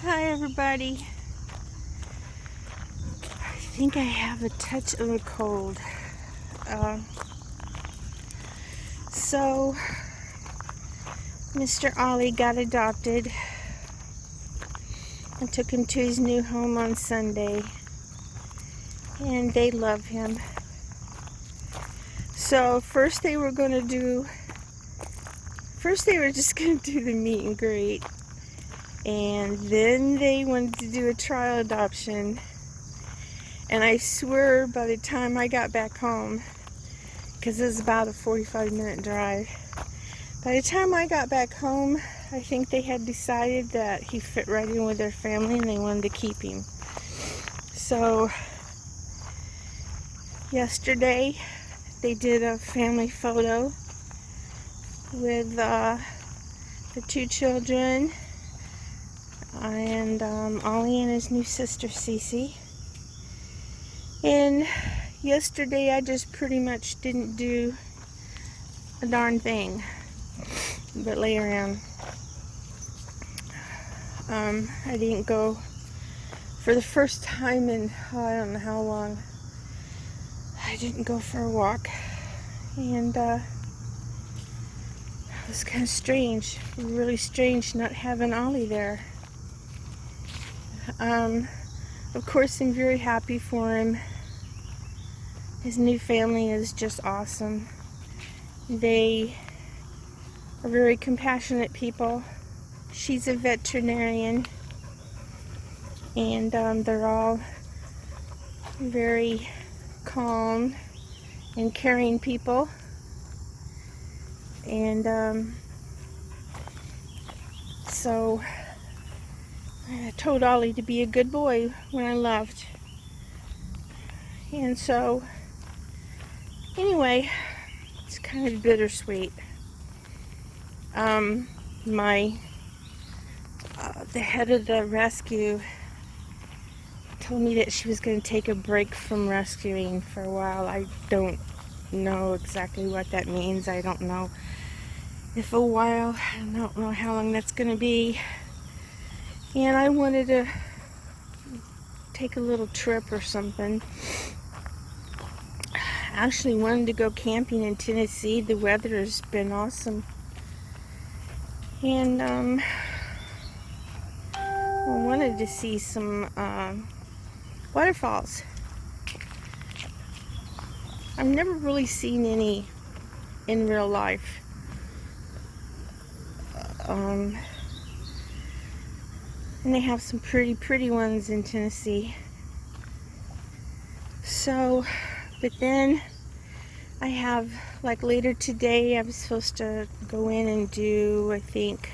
Hi everybody. I think I have a touch of a cold. So Mr. Ollie got adopted. I took him to his new home on Sunday, and they love him. So first they were just going to do the meet and greet, and then they wanted to do a trial adoption. And I swear by the time I got back home, because it was about a 45-minute drive, by the time I got back home, I think they had decided that he fit right in with their family and they wanted to keep him. So yesterday they did a family photo with the two children and Ollie and his new sister Cece. And yesterday I just pretty much didn't do a darn thing but lay around. I didn't go for the first time in I don't know how long. I didn't go for a walk, and it was kind of strange, really strange not having Ollie there. Of course, I'm very happy for him. His new family is just awesome. They are very compassionate people. She's a veterinarian, and they're all very calm and caring people. And so I told Ollie to be a good boy when I left. And so anyway, it's kind of bittersweet. The head of the rescue told me that she was going to take a break from rescuing for a while. I don't know exactly what that means. I don't know if a while. I don't know how long that's going to be. And I wanted to take a little trip or something. I actually wanted to go camping in Tennessee. The weather has been awesome. And I wanted to see some waterfalls. I've never really seen any in real life. And they have some pretty ones in Tennessee. So, but then I have, like later today, I was supposed to go in and do, I think,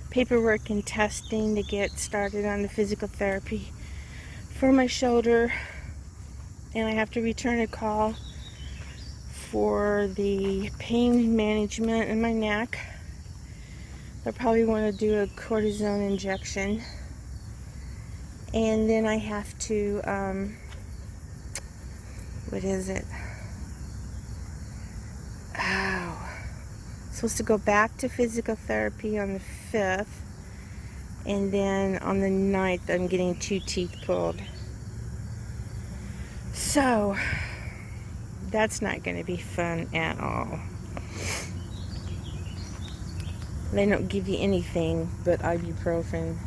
paperwork and testing to get started on the physical therapy for my shoulder. And I have to return a call for the pain management in my neck. I probably want to do a cortisone injection. And then I have to, what is it? Supposed to go back to physical therapy on the 5th, and then on the 9th I'm getting 2 teeth pulled. So that's not going to be fun at all. They don't give you anything but ibuprofen,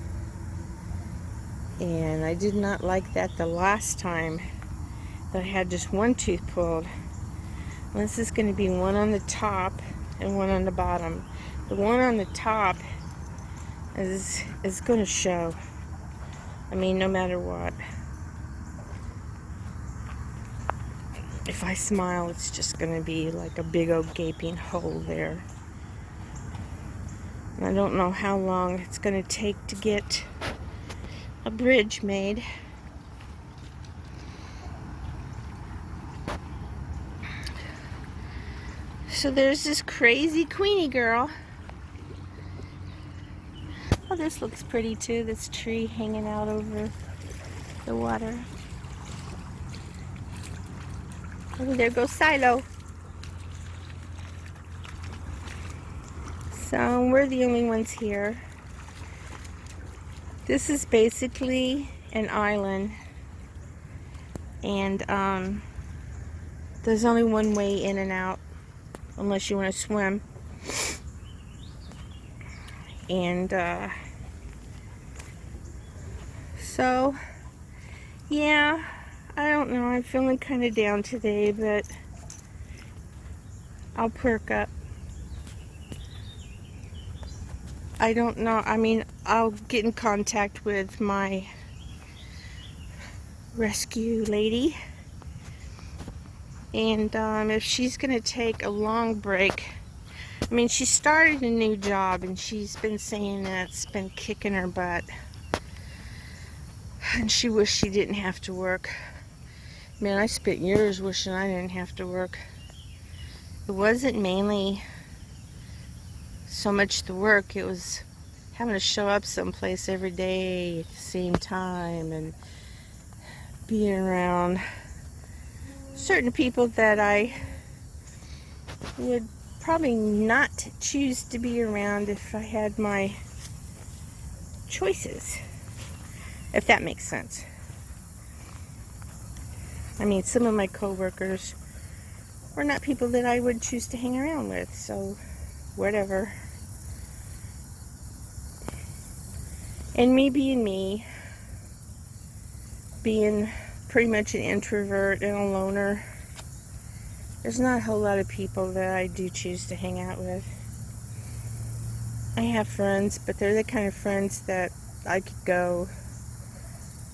and I did not like that the last time that I had just 1 tooth pulled. Well, this is going to be one on the top and one on the bottom. The one on the top is going to show. I mean, no matter what. If I smile, it's just going to be like a big old gaping hole there. And I don't know how long it's going to take to get a bridge made. So there's this crazy Queenie girl. Oh, this looks pretty too, this tree hanging out over the water. Oh, there goes Silo. So we're the only ones here. This is basically an island, and there's only one way in and out, unless you want to swim. And so, yeah, I don't know. I'm feeling kind of down today, but I'll perk up. I don't know. I mean, I'll get in contact with my rescue lady. And if she's going to take a long break, I mean, she started a new job and she's been saying that it's been kicking her butt. And she wished she didn't have to work. Man, I spent years wishing I didn't have to work. It wasn't mainly so much the work, it was having to show up someplace every day at the same time and being around certain people that I would probably not choose to be around if I had my choices, if that makes sense. I mean, some of my coworkers were not people that I would choose to hang around with, so whatever. And me being pretty much an introvert and a loner, there's not a whole lot of people that I do choose to hang out with. I have friends, but they're the kind of friends that I could go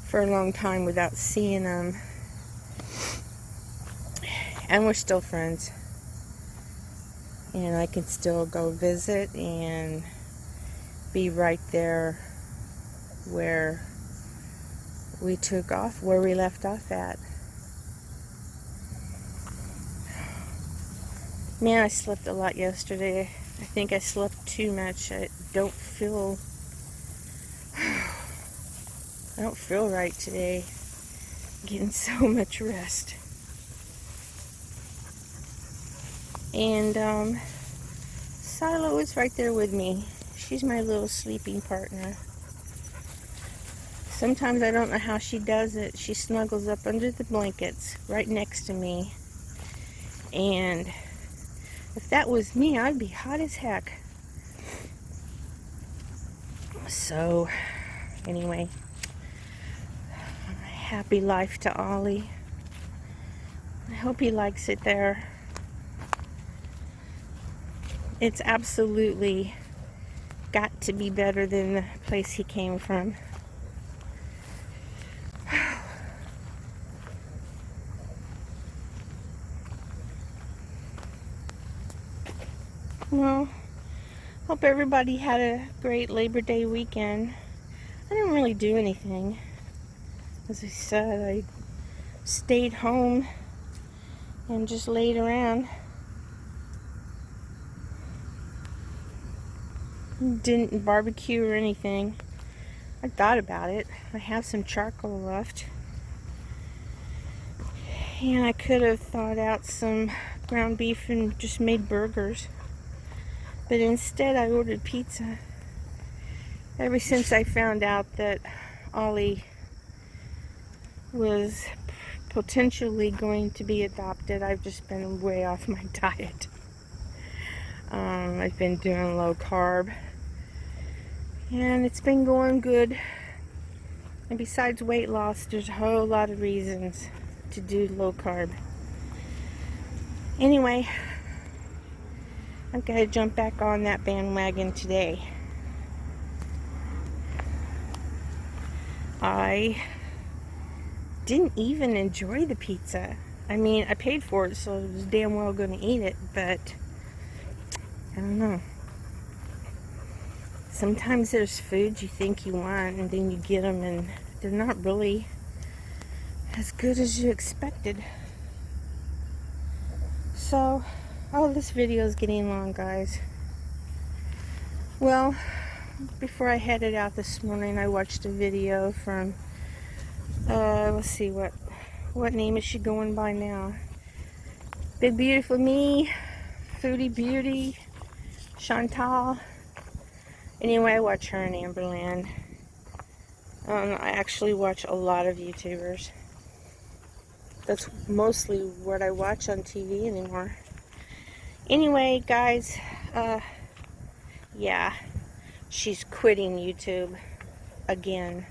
for a long time without seeing them. And we're still friends. And I can still go visit and be right there where we left off at. Man, I slept a lot yesterday. I think I slept too much. I don't feel right today. Getting so much rest. And Silo is right there with me. She's my little sleeping partner. Sometimes I don't know how she does it. She snuggles up under the blankets right next to me. And if that was me, I'd be hot as heck. So, anyway, happy life to Ollie. I hope he likes it there. It's absolutely got to be better than the place he came from. Well, hope everybody had a great Labor Day weekend. I didn't really do anything. As I said, I stayed home and just laid around. Didn't barbecue or anything. I thought about it. I have some charcoal left. And I could have thawed out some ground beef and just made burgers. But instead I ordered pizza. Ever since I found out that Ollie was potentially going to be adopted, I've just been way off my diet. I've been doing low carb. And it's been going good. And besides weight loss, there's a whole lot of reasons to do low carb. Anyway, I've got to jump back on that bandwagon today. I didn't even enjoy the pizza. I mean, I paid for it, so I was damn well going to eat it, but I don't know. Sometimes there's food you think you want, and then you get them, and they're not really as good as you expected. So, this video is getting long, guys. Well, before I headed out this morning, I watched a video from, let's see, what name is she going by now? Big Beautiful Me, Foodie Beauty, Chantal. Anyway, I watch her and AmberLynn. I actually watch a lot of YouTubers. That's mostly what I watch on TV anymore. Anyway, guys, yeah, she's quitting YouTube again.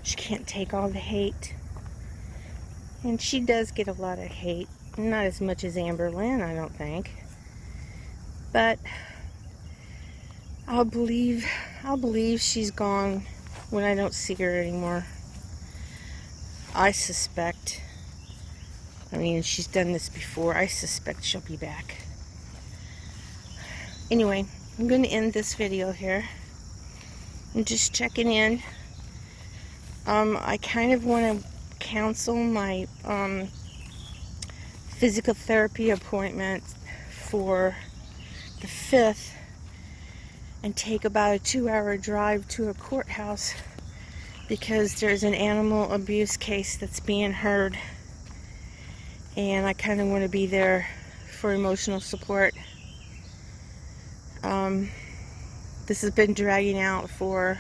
She can't take all the hate. And she does get a lot of hate. Not as much as AmberLynn, I don't think. But I'll believe she's gone when I don't see her anymore. I suspect. I mean, she's done this before. I suspect she'll be back. Anyway, I'm going to end this video here. I'm just checking in. I kind of want to cancel my physical therapy appointment for the 5th and take about a 2-hour drive to a courthouse because there's an animal abuse case that's being heard, and I kind of want to be there for emotional support. This has been dragging out for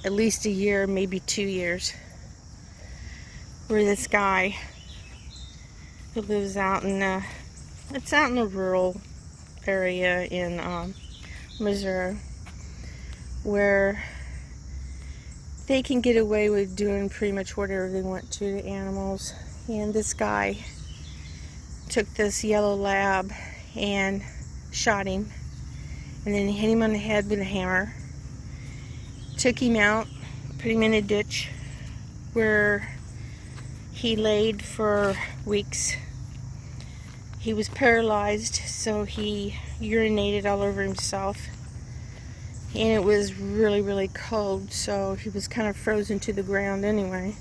at least a year, maybe 2 years, where this guy who lives out in it's out in a rural area in Missouri, where they can get away with doing pretty much whatever they want to animals. And this guy took this yellow lab and shot him, and then hit him on the head with a hammer, took him out, put him in a ditch where he laid for weeks. He was paralyzed, so he urinated all over himself, and it was really, really cold, so he was kind of frozen to the ground anyway.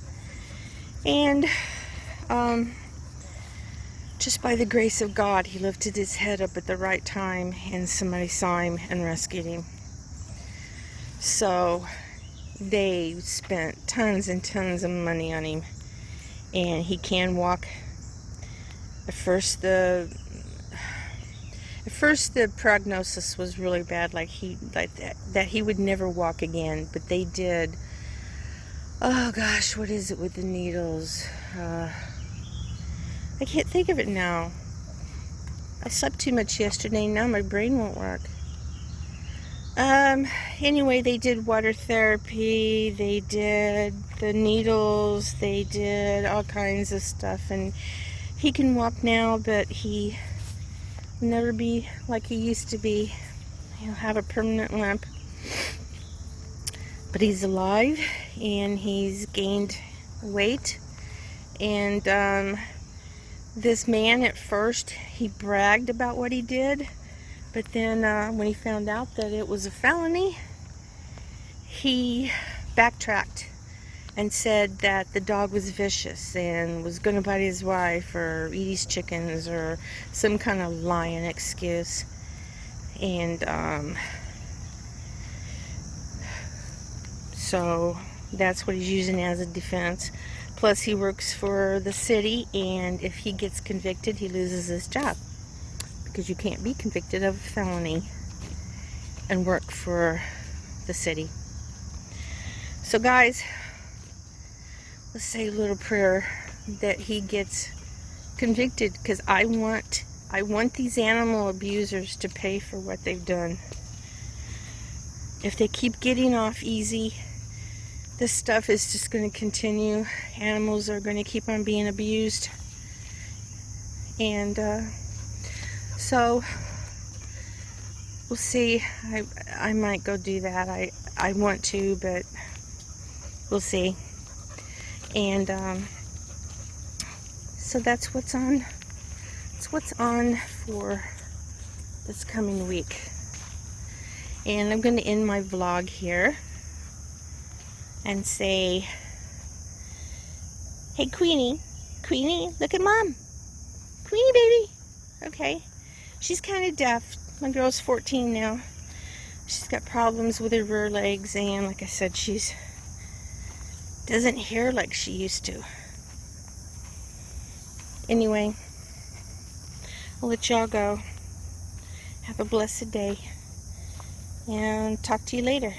And just by the grace of God, he lifted his head up at the right time, and somebody saw him and rescued him. So they spent tons and tons of money on him, and he can walk. At first the prognosis was really bad, like that he would never walk again. But they did, oh gosh, what is it with the needles? I can't think of it now. I slept too much yesterday. Now my brain won't work. Anyway, they did water therapy, they did the needles, they did all kinds of stuff, and he can walk now, but he will never be like he used to be. He'll have a permanent limp. But he's alive, and he's gained weight. And this man, at first, he bragged about what he did. But then when he found out that it was a felony, he backtracked and said that the dog was vicious and was going to bite his wife or eat his chickens or some kind of lying excuse. And so that's what he's using as a defense. Plus, he works for the city, and if he gets convicted, he loses his job. Because you can't be convicted of a felony and work for the city. So guys, let's say a little prayer that he gets convicted, because I want these animal abusers to pay for what they've done. If they keep getting off easy, this stuff is just going to continue. Animals are going to keep on being abused. And so we'll see. I might go do that. I want to, but we'll see. And so that's what's on. That's what's on for this coming week. And I'm going to end my vlog here and say, hey Queenie, look at Mom. Queenie baby. Okay. She's kind of deaf. My girl's 14 now. She's got problems with her rear legs, and like I said, she's doesn't hear like she used to. Anyway, I'll let y'all go. Have a blessed day. And talk to you later.